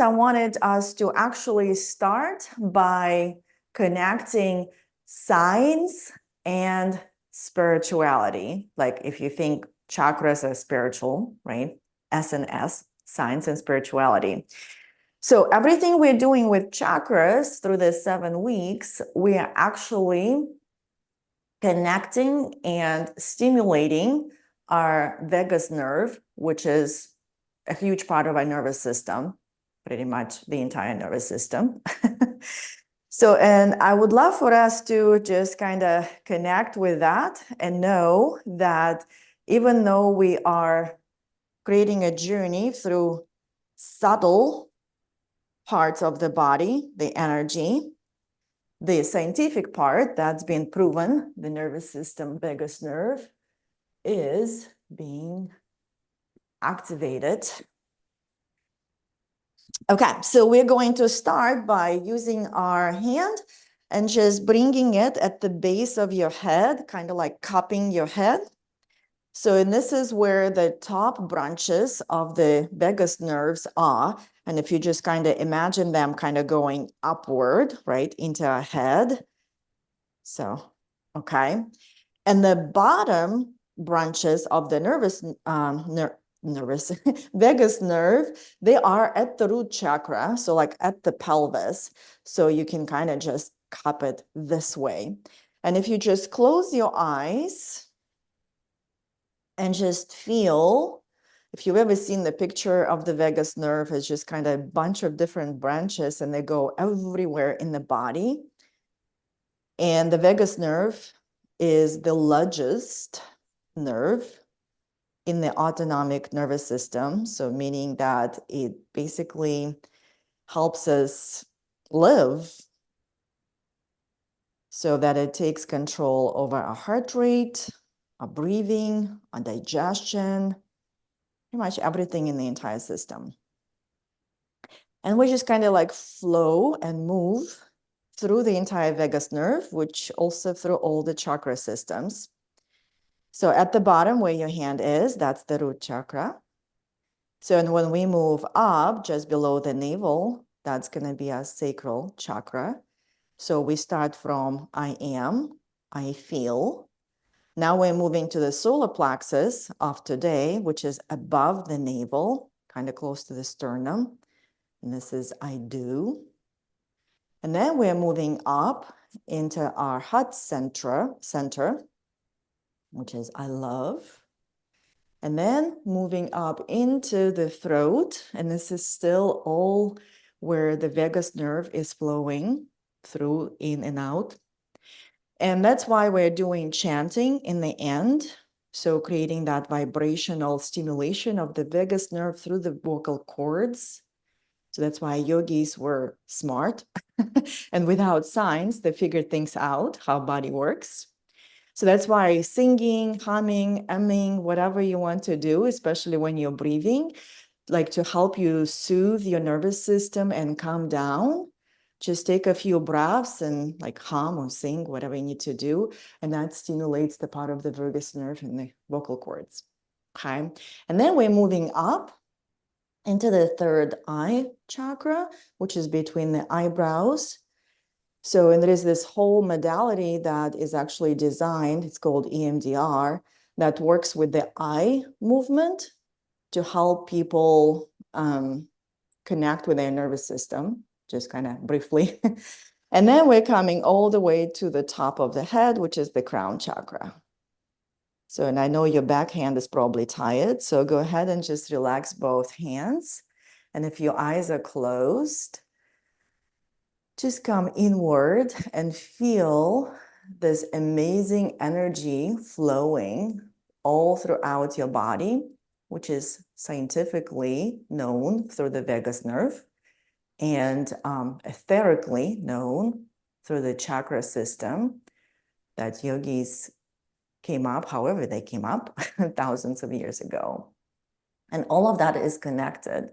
I wanted us to actually start by connecting science and spirituality. Like if you think chakras are spiritual, right? S&S, science and spirituality. So everything we're doing with chakras through the 7 weeks, we are actually connecting and stimulating our vagus nerve, which is a huge part of our nervous system, pretty much the entire nervous system. So, and I would love for us to just kind of connect with that and know that even though we are creating a journey through subtle parts of the body, the energy, the scientific part that's been proven, the nervous system, vagus nerve, is being activated. Okay, so we're going to start by using our hand and just bringing it at the base of your head, kind of like cupping your head. So, and this is where the top branches of the vagus nerves are. And if you just kind of imagine them kind of going upward, right, into our head. So, okay. And the bottom branches of the vagus nerve, they are at the root chakra, so like at the pelvis. So you can kind of just cup it this way. And if you just close your eyes and just feel, if you've ever seen the picture of the vagus nerve, it's just kind of a bunch of different branches and they go everywhere in the body. And the vagus nerve is the largest nerve in the autonomic nervous system. So meaning that it basically helps us live so that it takes control over our heart rate, our breathing, our digestion, pretty much everything in the entire system. And we just kind of like flow and move through the entire vagus nerve, which also through all the chakra systems. So at the bottom where your hand is, that's the root chakra. So and when we move up just below the navel, that's going to be our sacral chakra. So we start from I am, I feel. Now we're moving to the solar plexus of today, which is above the navel, kind of close to the sternum. And this is I do. And then we're moving up into our heart center, which is I love. And then moving up into the throat, and this is still all where the vagus nerve is flowing through, in and out. And that's why we're doing chanting in the end. So creating that vibrational stimulation of the vagus nerve through the vocal cords. So that's why yogis were smart. And without science, they figured things out, how body works. So that's why singing, humming, umming, whatever you want to do, especially when you're breathing, like to help you soothe your nervous system and calm down, just take a few breaths and like hum or sing, whatever you need to do. And that stimulates the part of the vagus nerve and the vocal cords. Okay. And then we're moving up into the third eye chakra, which is between the eyebrows. So, and there is this whole modality that is actually designed, it's called EMDR, that works with the eye movement to help people connect with their nervous system, just kind of briefly. And then we're coming all the way to the top of the head, which is the crown chakra. So, and I know your back hand is probably tired, so go ahead and just relax both hands. And if your eyes are closed, just come inward and feel this amazing energy flowing all throughout your body, which is scientifically known through the vagus nerve and etherically known through the chakra system that yogis came up, however they came up, thousands of years ago. And all of that is connected.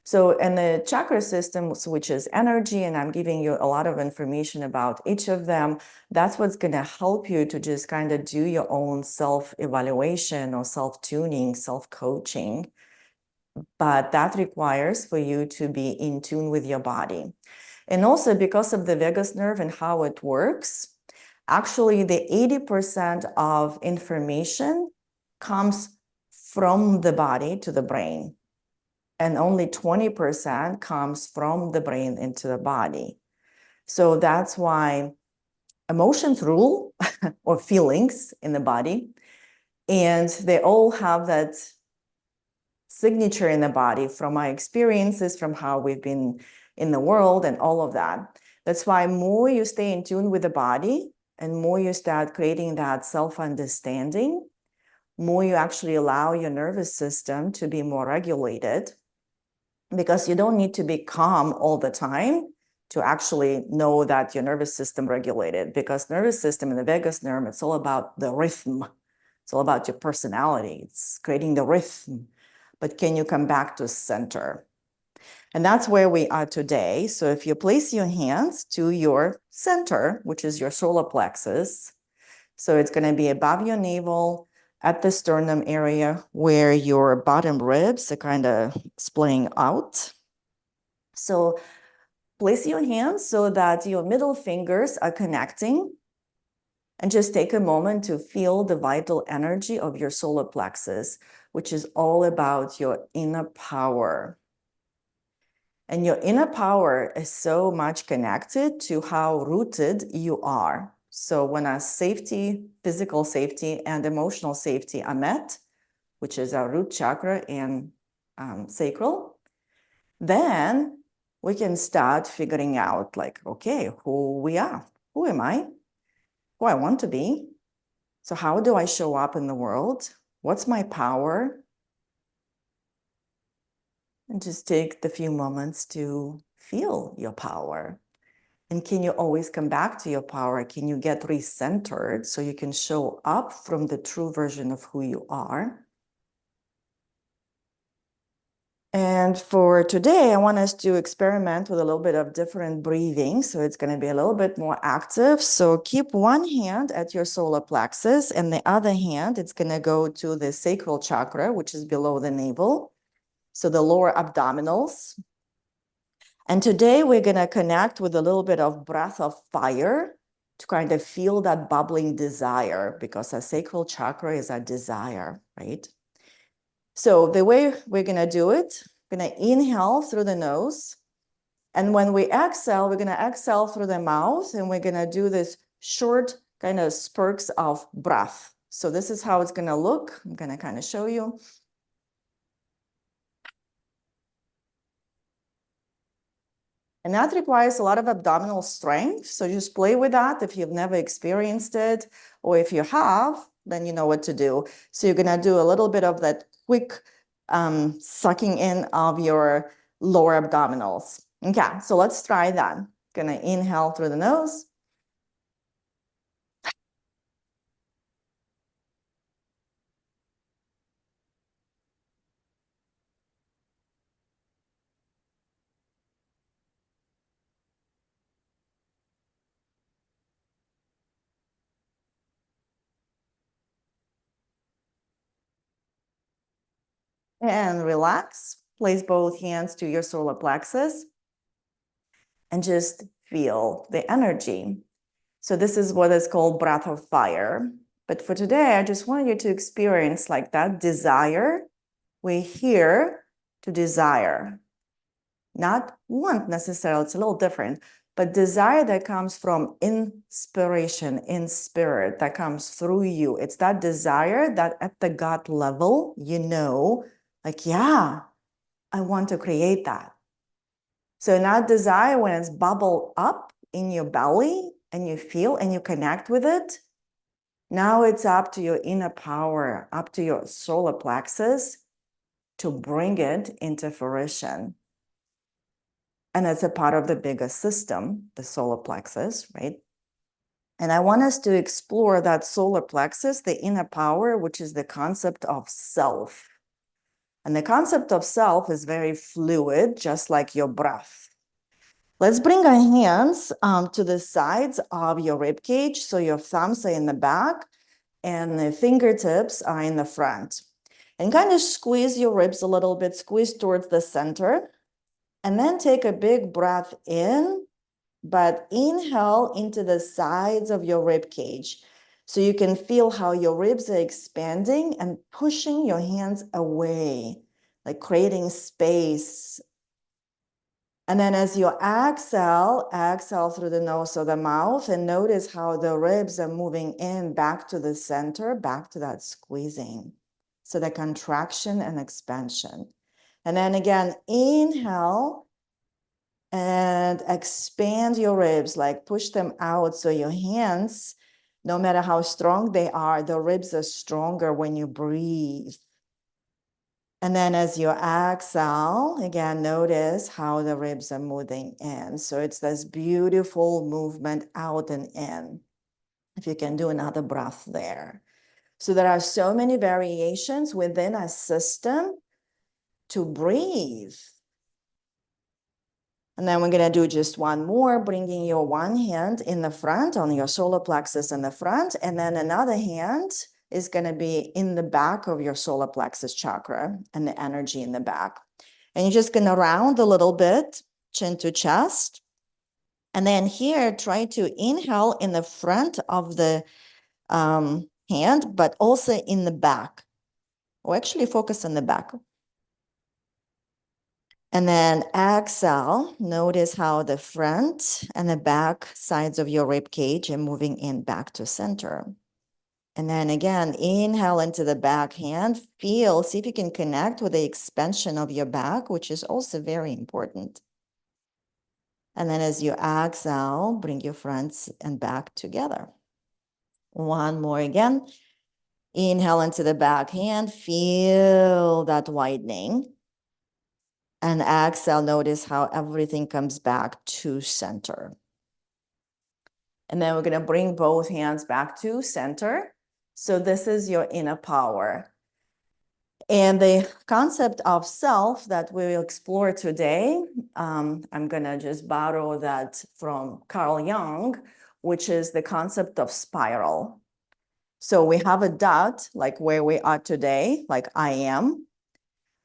So, and the chakra system, which is energy, and I'm giving you a lot of information about each of them, that's what's going to help you to just kind of do your own self-evaluation or self-tuning, self-coaching but that requires for you to be in tune with your body. And also because of the vagus nerve and how it works, actually the 80% of information comes from the body to the brain, and only 20% comes from the brain into the body. So that's why emotions rule or feelings in the body, and they all have that signature in the body from my experiences, from how we've been in the world and all of that. That's why more you stay in tune with the body and more you start creating that self-understanding, more you actually allow your nervous system to be more regulated, because you don't need to be calm all the time to actually know that your nervous system regulated, because nervous system and the vagus nerve, it's all about the rhythm. It's all about your personality. It's creating the rhythm. But can you come back to center? And that's where we are today. So if you place your hands to your center, which is your solar plexus, so it's going to be above your navel at the sternum area where your bottom ribs are kind of splaying out. So place your hands so that your middle fingers are connecting, and just take a moment to feel the vital energy of your solar plexus, which is all about your inner power. And your inner power is so much connected to how rooted you are. So when our safety, physical safety and emotional safety are met, which is our root chakra and sacral, then we can start figuring out like, okay, who we are, who am I, who I want to be. So how do I show up in the world? What's my power? And just take the few moments to feel your power. And can you always come back to your power? Can you get recentered so you can show up from the true version of who you are? And for today, I want us to experiment with a little bit of different breathing. So it's going to be a little bit more active. So keep one hand at your solar plexus, and the other hand, it's going to go to the sacral chakra, which is below the navel. So the lower abdominals. And today we're going to connect with a little bit of breath of fire to kind of feel that bubbling desire, because our sacral chakra is our desire, right? So the way we're going to do it, we're going to inhale through the nose. And when we exhale, we're going to exhale through the mouth, and we're going to do this short kind of spurts of breath. So this is how it's going to look. I'm going to kind of show you. And that requires a lot of abdominal strength. So just play with that if you've never experienced it, or if you have, then you know what to do. So you're going to do a little bit of that quick sucking in of your lower abdominals. Okay, so let's try that. Going to inhale through the nose. And relax. Place both hands to your solar plexus and just feel the energy. So this is what is called breath of fire. But for today, I just want you to experience like that desire. We're here to desire, not want necessarily. It's a little different, but desire that comes from inspiration, in spirit, that comes through you. It's that desire that at the gut level, you know, like, yeah, I want to create that. So in that desire, when it's bubbled up in your belly and you feel and you connect with it, now it's up to your inner power, up to your solar plexus to bring it into fruition. And it's a part of the bigger system, the solar plexus, right? And I want us to explore that solar plexus, the inner power, which is the concept of self. And the concept of self is very fluid, just like your breath. Let's bring our hands to the sides of your rib cage. So your thumbs are in the back and the fingertips are in the front. And kind of squeeze your ribs a little bit, squeeze towards the center. And then take a big breath in, but inhale into the sides of your rib cage. So you can feel how your ribs are expanding and pushing your hands away, like creating space. And then as you exhale, exhale through the nose or the mouth, and notice how the ribs are moving in back to the center, back to that squeezing. So the contraction and expansion. And then again, inhale and expand your ribs, like push them out. So your hands, no matter how strong they are, the ribs are stronger when you breathe. And then as you exhale, again, notice how the ribs are moving in. So it's this beautiful movement out and in. If you can do another breath there. So there are so many variations within a system to breathe. And then we're going to do just one more, bringing your one hand in the front on your solar plexus in the front, and then another hand is going to be in the back of your solar plexus chakra and the energy in the back. And you're just going to round a little bit, chin to chest. And then here, try to inhale in the front of the hand, but also in the back. Or actually focus on the back. And then exhale, notice how the front and the back sides of your rib cage are moving in back to center. And then again, inhale into the back hand, feel, see if you can connect with the expansion of your back, which is also very important. And then as you exhale, bring your front and back together. One more again. Inhale into the back hand, feel that widening. And exhale, notice how everything comes back to center. And then we're going to bring both hands back to center. So this is your inner power. And the concept of self that we will explore today, I'm going to just borrow that from Carl Jung, which is the concept of spiral. So we have a dot, like where we are today, like I am.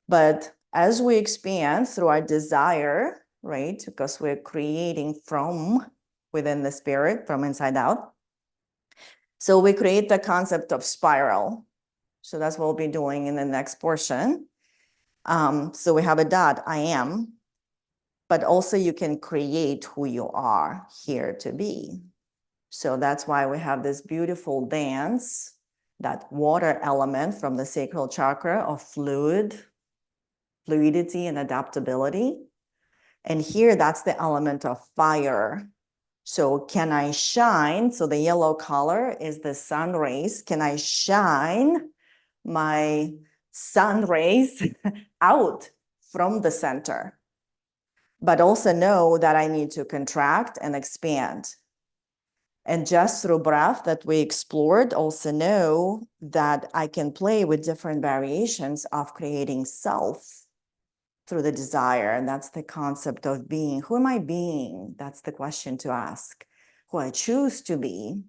But as we expand through our desire, right, because we're creating from within the spirit, from inside out. So we create the concept of spiral. So that's what we'll be doing in the next portion. So we have a dot, I am, but also you can create who you are here to be. So that's why we have this beautiful dance, that water element from the sacral chakra of fluidity and adaptability. And here, that's the element of fire. So can I shine? So the yellow color is the sun rays. Can I shine my sun rays out from the center? But also know that I need to contract and expand. And just through breath that we explored, also know that I can play with different variations of creating self through the desire. And that's the concept of being. Who am I being? That's the question to ask. Who I choose to be.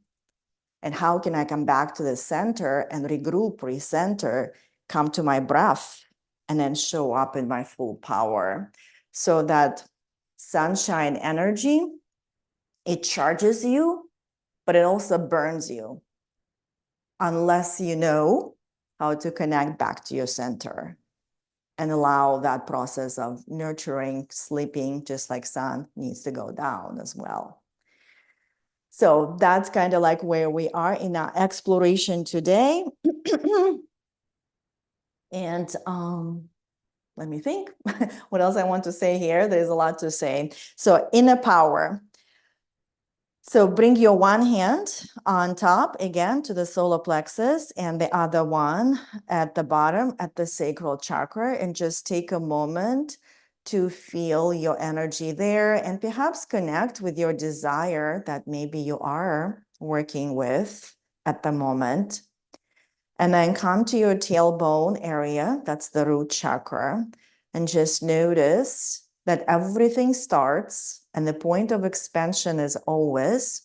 And how can I come back to the center and regroup, recenter, come to my breath, and then show up in my full power. So that sunshine energy, it charges you, but it also burns you. Unless you know how to connect back to your center. And allow that process of nurturing, sleeping, just like sun, needs to go down as well. So that's kind of like where we are in our exploration today. And let me think what else I want to say here. There's a lot to say. So inner power. So bring your one hand on top again to the solar plexus and the other one at the bottom at the sacral chakra, and just take a moment to feel your energy there and perhaps connect with your desire that maybe you are working with at the moment. And then come to your tailbone area, that's the root chakra, and just notice that everything starts, and the point of expansion is always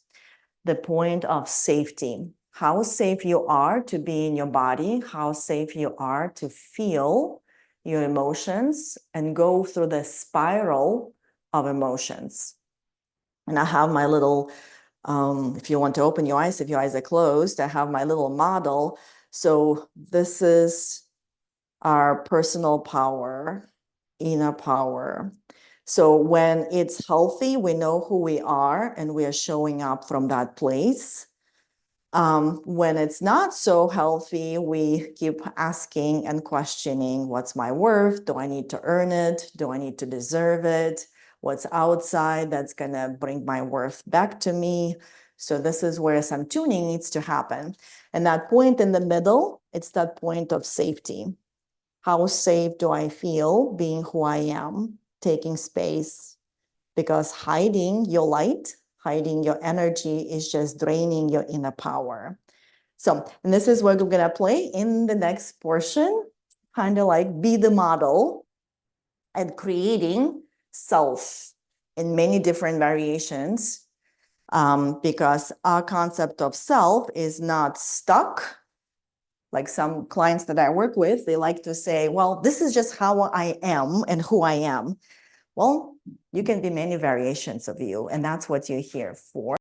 the point of safety. how safe you are to be in your body, how safe you are to feel your emotions and go through the spiral of emotions. And I have my little, if you want to open your eyes, if your eyes are closed, I have my little model. So this is our personal power, inner power. So when it's healthy, we know who we are and we are showing up from that place. When it's not so healthy, we keep asking and questioning, what's my worth? Do I need to earn it? Do I need to deserve it? What's outside that's going to bring my worth back to me? So this is where some tuning needs to happen. And that point in the middle, it's that point of safety. How safe do I feel being who I am, taking space? Because hiding your light, hiding your energy is just draining your inner power. So, and this is what we're going to play in the next portion, kind of like be the model and creating self in many different variations, because our concept of self is not stuck. Like some clients that I work with, they like to say, well, this is just how I am and who I am. Well, you can be many variations of you, and that's what you're here for.